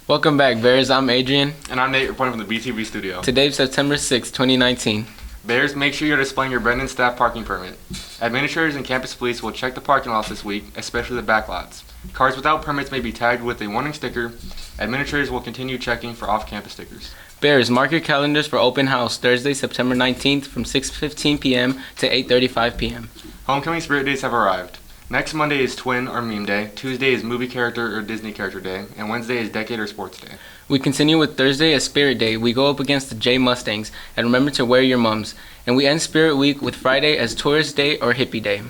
Welcome back, Bears. I'm Adrian. And I'm Nate, reporting from the BTV studio. Today's September 6, 2019. Bears, make sure you're displaying your Brendan staff parking permit. Administrators and campus police will check the parking lots this week, especially the back lots. Cars without permits may be tagged with a warning sticker. Administrators will continue checking for off-campus stickers. Bears, mark your calendars for open house Thursday, September 19th from 6:15 p.m. to 8:35 p.m. Homecoming spirit days have arrived. Next Monday is Twin or Meme Day, Tuesday is Movie Character or Disney Character Day, and Wednesday is Decade or Sports Day. We continue with Thursday as Spirit Day. We go up against the J Mustangs, and remember to wear your mums. And we end Spirit Week with Friday as Tourist Day or Hippie Day.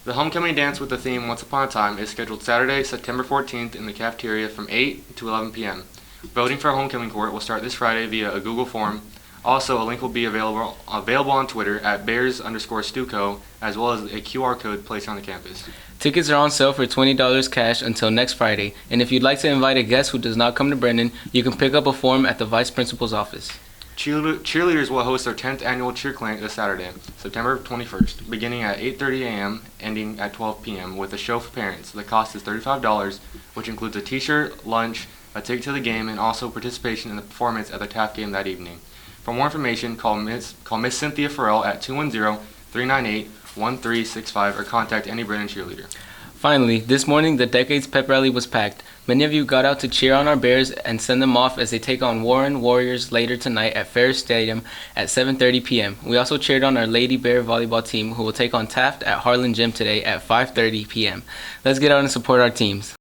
The homecoming dance with the theme Once Upon a Time is scheduled Saturday, September 14th in the cafeteria from 8 to 11 p.m. Voting for a homecoming court will start this Friday via a Google form. Also, a link will be available on Twitter at Bears_Stuco, as well as a QR code placed on the campus. Tickets are on sale for $20 cash until next Friday, and if you'd like to invite a guest who does not come to Brendan, you can pick up a form at the Vice Principal's office. Cheerleaders will host their 10th annual Cheer Clinic this Saturday, September 21st, beginning at 8:30 a.m., ending at 12 p.m., with a show for parents. The cost is $35, which includes a t-shirt, lunch, a ticket to the game, and also participation in the performance at the TAF game that evening. For more information, call Miss Cynthia Farrell at 210-398-1365 or contact any Brendan cheerleader. Finally, this morning the Decades Pep Rally was packed. Many of you got out to cheer on our Bears and send them off as they take on Warren Warriors later tonight at Ferris Stadium at 7:30 p.m. We also cheered on our Lady Bear volleyball team, who will take on Taft at Harlan Gym today at 5:30 p.m. Let's get out and support our teams.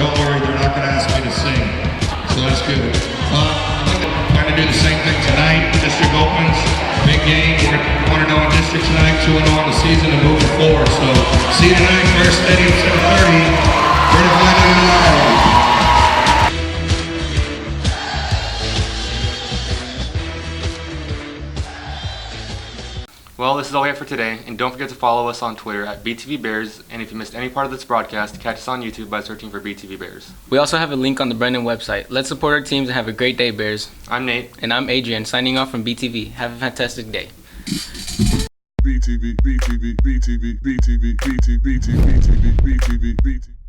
Don't worry, they're not going to ask me to sing, so that's good. I'm going to do the same thing tonight. District opens, big game. We're 1-0 in district tonight, 2-0 on the season, and moving forward. So see you tonight, First Stadium, 7:30. Well, this is all we have for today, and don't forget to follow us on Twitter at BTV Bears, and if you missed any part of this broadcast, catch us on YouTube by searching for BTV Bears. We also have a link on the Brendan website. Let's support our teams and have a great day, Bears. I'm Nate. And I'm Adrian, signing off from BTV. Have a fantastic day. BTV, BTV, BTV, BTV, BTV, BTV, BTV, BTV, BTV.